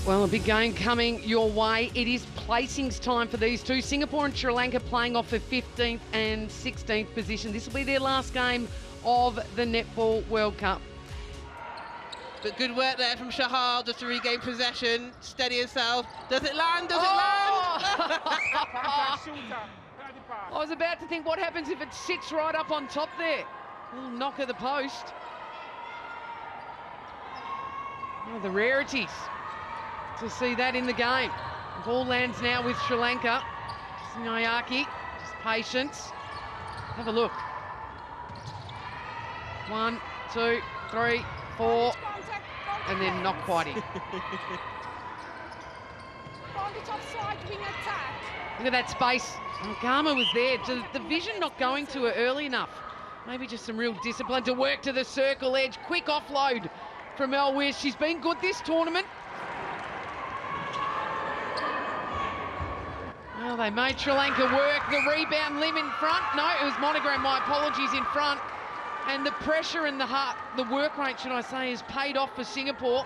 Well, a big game coming your way. It is placings time for these two. Singapore and Sri Lanka playing off for 15th and 16th position. This will be their last game of the Netball World Cup. But good work there from Shahal just to regain possession, steady herself. Does it land? Does it land? I was about to think, what happens if it sits right up on top there? Little knock of the post. One of the rarities to see that in the game. The ball lands now with Sri Lanka. Nyaki, just patience. Have a look. 1, 2, 3, 4, and then not quite in. Look at that space. Algama was there. The vision not going to her early enough. Maybe just some real discipline to work to the circle edge. Quick offload from Elwes. She's been good this tournament. Well, they made Sri Lanka work. The rebound, Lim in front. No, it was Monogram, my apologies, in front. And the pressure and the work rate, should I say, has paid off for Singapore.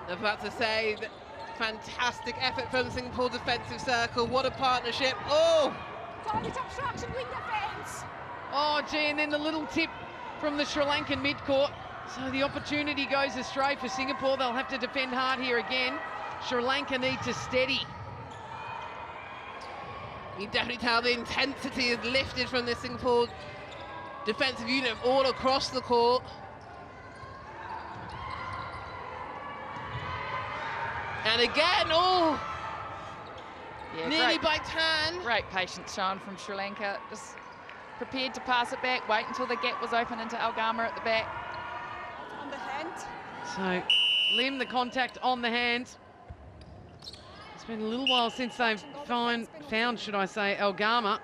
I was about to say, that fantastic effort from Singapore defensive circle. What a partnership. Oh! Target obstruction, wing defense. Oh, gee, and then the little tip from the Sri Lankan midcourt. So the opportunity goes astray for Singapore. They'll have to defend hard here again. Sri Lanka need to steady. You definitely tell the intensity is lifted from this Singapore defensive unit all across the court. And again, oh! Yeah, nearly by Tan. Great patience shown from Sri Lanka. Just prepared to pass it back, wait until the gap was open into Algama at the back. On the hand. So, Lim, the contact on the hand. It's been a little while since they've found, should I say, Algama.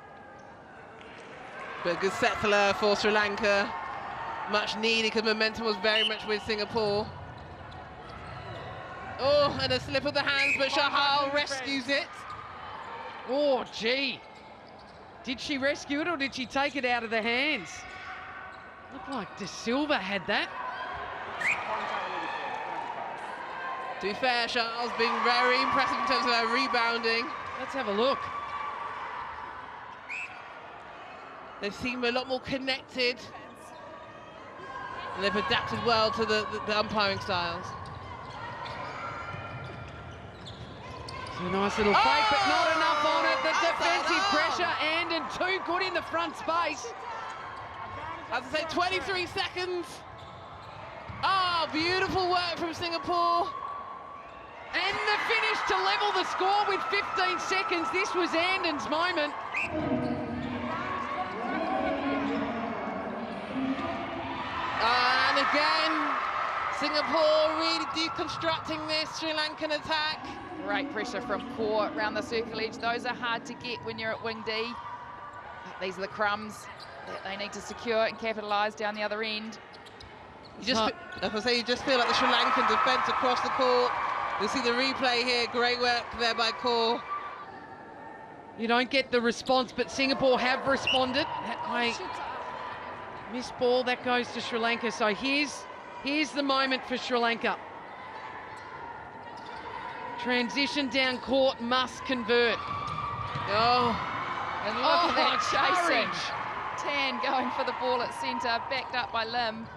But a good settler for Sri Lanka. Much needed because momentum was very much with Singapore. Oh, and a slip of the hands, but Shahal rescues it. Oh, gee. Did she rescue it or did she take it out of the hands? Looked like De Silva had that. To be fair, Shahal's been very impressive in terms of her rebounding. Let's have a look. They seem a lot more connected. And they've adapted well to the umpiring styles. So a nice little fake, but not enough on it. The defensive pressure, and too good in the front space. As I say, 23 seconds. Ah, beautiful work from Singapore. And the finish to level the score with 15 seconds. This was Andon's moment. And again, Singapore really deconstructing this Sri Lankan attack. Great pressure from core around the circle edge. Those are hard to get when you're at wing D. These are the crumbs that they need to secure and capitalise down the other end. You just, as I say, you just feel like the Sri Lankan defence across the court. You'll see the replay here. Great work there by Kaur. You don't get the response, but Singapore have responded. That way, missed ball, that goes to Sri Lanka. So here's the moment for Sri Lanka. Transition down court, must convert. Oh, And look at that chasing. courage. Tan going for the ball at centre, backed up by Lim.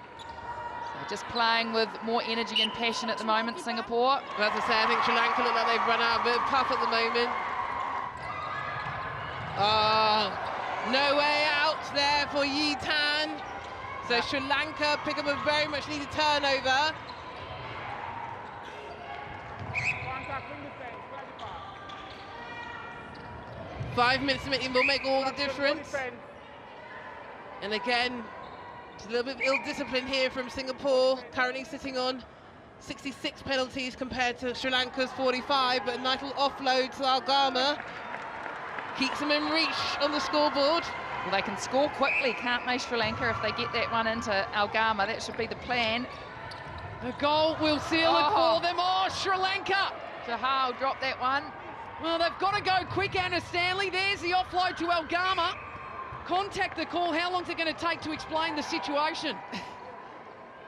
So just playing with more energy and passion at the moment, Singapore. as I say, I think Sri Lanka look like they've run out of a bit of puff at the moment. No way out there for Yi Tan. So Sri Lanka pick up a very much needed turnover. 5 minutes will make all the difference. And again, just a little bit of ill discipline here from Singapore, currently sitting on 66 penalties compared to Sri Lanka's 45, but a nice little offload to Algama keeps them in reach on the scoreboard. Well, they can score quickly, can't they, Sri Lanka, if they get that one into Algama. That should be the plan. A goal will seal it for them. Oh, Sri Lanka. Shahal dropped that one. Well, they've got to go quick, Anna Stanley. There's the offload to Algama. Contact the call. How long is it going to take to explain the situation?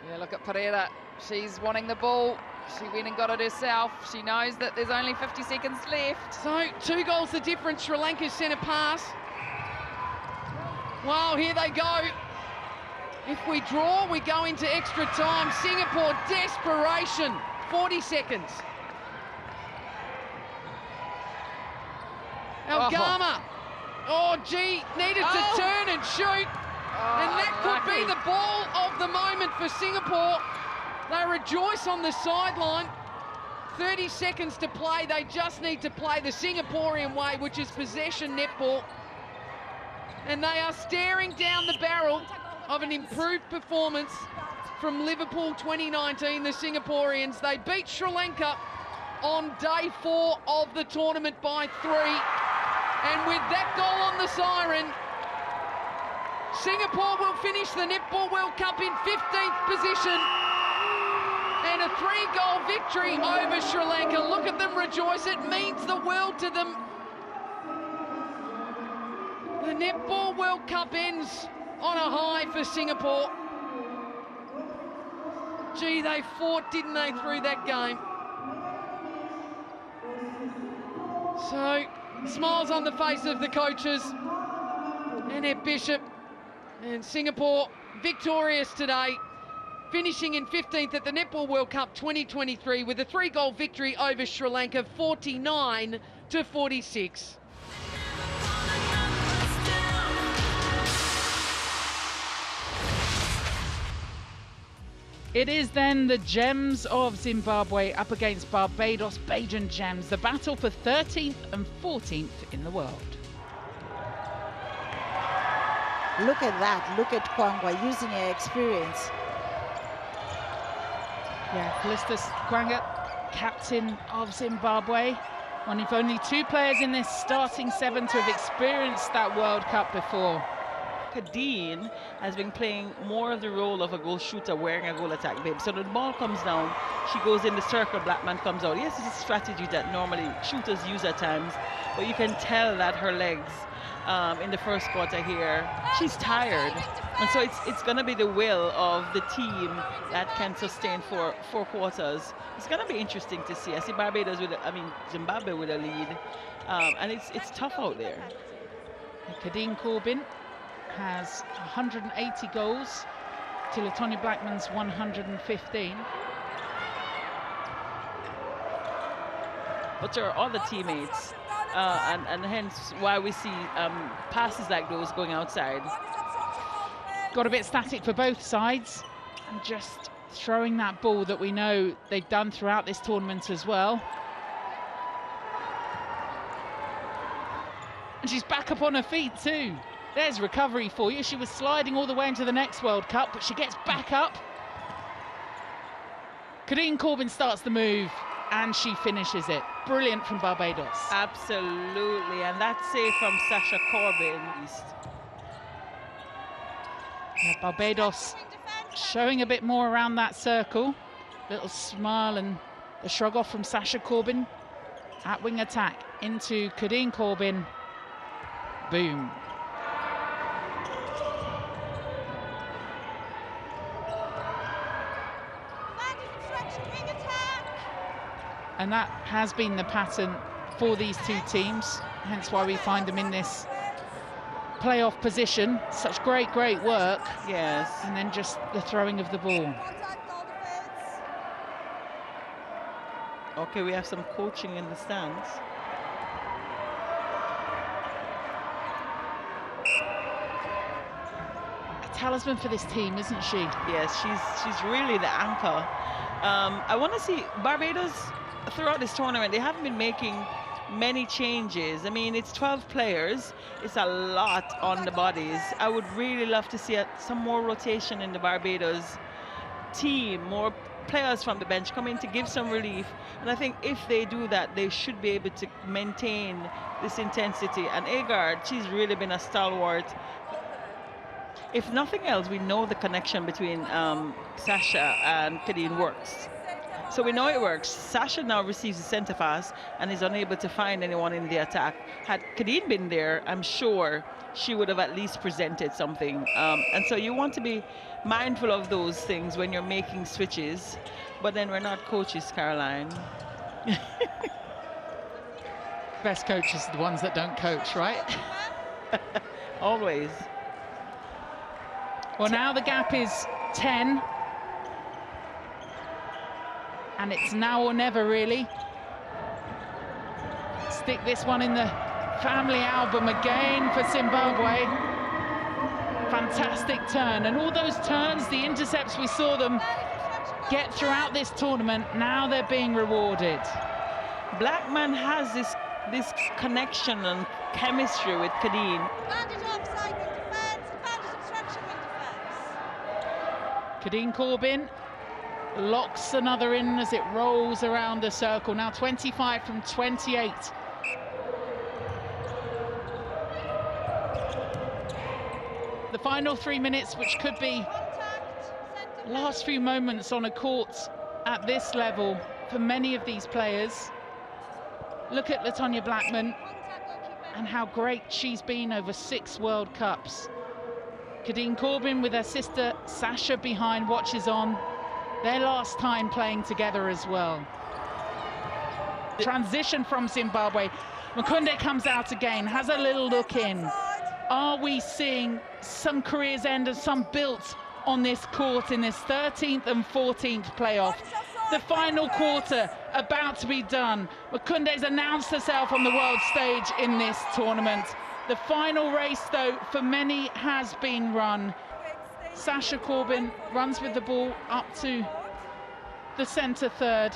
Yeah, look at Pereira. She's wanting the ball. She went and got it herself. She knows that there's only 50 seconds left. So 2 goals the difference. Sri Lanka's centre pass. Well, here they go. If we draw, we go into extra time. Singapore, desperation. 40 seconds. Algama. Oh, gee, needed to turn and shoot. And that could be the ball of the moment for Singapore. They rejoice on the sideline. 30 seconds to play. They just need to play the Singaporean way, which is possession netball. And they are staring down the barrel of an improved performance from Liverpool 2019, the Singaporeans. They beat Sri Lanka on day 4 of the tournament by 3. And with that goal on the siren, Singapore will finish the Netball World Cup in 15th position. And a 3-goal victory over Sri Lanka. Look at them rejoice. It means the world to them. The Netball World Cup ends on a high for Singapore. Gee, they fought, didn't they, through that game? So, smiles on the face of the coaches. Annette Bishop and Singapore victorious today, finishing in 15th at the Netball World Cup 2023 with a 3-goal victory over Sri Lanka, 49-46. It is then the Gems of Zimbabwe up against Barbados Bajan Gems, the battle for 13th and 14th in the world. Look at that. Look at Kwangwa using her experience. Yeah, Callistus Kwanga, captain of Zimbabwe. One of only 2 players in this starting 7 to have experienced that World Cup before. Kadeen has been playing more of the role of a goal shooter wearing a goal attack bib. So the ball comes down, she goes in the circle, black man comes out. Yes, it's a strategy that normally shooters use at times, but you can tell that her legs in the first quarter here, she's tired. And so it's going to be the will of the team that can sustain four quarters. It's going to be interesting to see. I see Barbados Zimbabwe with a lead, and it's tough out there. Kadeen Corbin has 180 goals to Latonya Blackman's 115. But there are other teammates, and hence why we see passes like those going outside. Got a bit static for both sides, and just throwing that ball that we know they've done throughout this tournament as well. And she's back up on her feet too. There's recovery for you. She was sliding all the way into the next World Cup, but she gets back up. Kadeen Corbin starts the move, and she finishes it. Brilliant from Barbados. Absolutely, and that's save from Sasha Corbin. Yeah, Barbados showing a bit more around that circle. Little smile and a shrug off from Sasha Corbin. At wing attack into Kadeen Corbin. Boom. And that has been the pattern for these 2 teams, hence why we find them in this playoff position. Such great work. Yes. And then just the throwing of the ball. Okay, we have some coaching in the stands. A talisman for this team, isn't she? Yes, she's really the anchor. I want to see Barbados throughout this tournament. They haven't been making many changes. I mean, it's 12 players. It's a lot on the bodies. I would really love to see some more rotation in the Barbados team, more players from the bench come in to give some relief. And I think if they do that, they should be able to maintain this intensity. And Agard, she's really been a stalwart. If nothing else, we know the connection between Sasha and Kadeen works. So we know it works. Sasha now receives the centre pass and is unable to find anyone in the attack. Had Kadeen been there, I'm sure she would have at least presented something. And so you want to be mindful of those things when you're making switches. But then we're not coaches, Caroline. Best coaches are the ones that don't coach, right? Always. Well, now the gap is 10. And it's now or never, really. Stick this one in the family album again for Zimbabwe. Fantastic turn. And all those turns, the intercepts, we saw them get throughout this tournament. Now they're being rewarded. Blackman has this connection and chemistry with Kadeen. Advantage offside with defence, advantage obstruction with defence. Kadeen Corbin locks another in as it rolls around the circle. Now 25 from 28. The final 3 minutes, which could be last few moments on a court at this level for many of these players. Look at LaTonya Blackman and how great she's been over 6 World Cups. Kadeen Corbin with her sister Sasha behind, watches on. Their last time playing together as well. Transition from Zimbabwe. Makunde comes out again, has a little look in. Are we seeing some careers end and some built on this court in this 13th and 14th playoff? The final quarter about to be done. Makunde's announced herself on the world stage in this tournament. The final race, though, for many has been run. Sasha Corbin runs with the ball up to the centre third.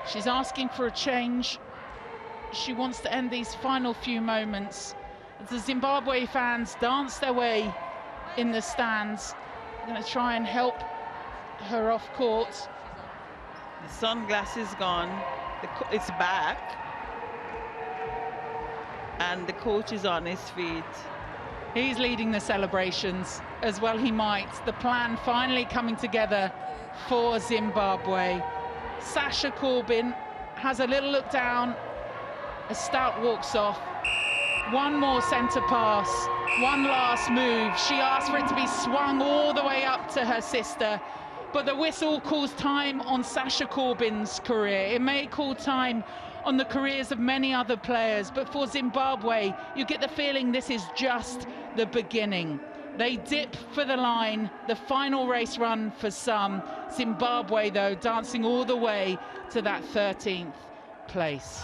She's asking for a change. She wants to end these final few moments. The Zimbabwe fans dance their way in the stands. They're going to try and help her off court. The sunglasses gone. It's back. And the coach is on his feet. He's leading the celebrations as well he might. The plan finally coming together for Zimbabwe. Sasha Corbin has a little look down as Stout walks off. One more centre pass, one last move. She asked for it to be swung all the way up to her sister, but the whistle calls time on Sasha Corbin's career. It may call time on the careers of many other players, but for Zimbabwe, you get the feeling this is just the beginning. They dip for the line, the final race run for some. Zimbabwe, though, dancing all the way to that 13th place.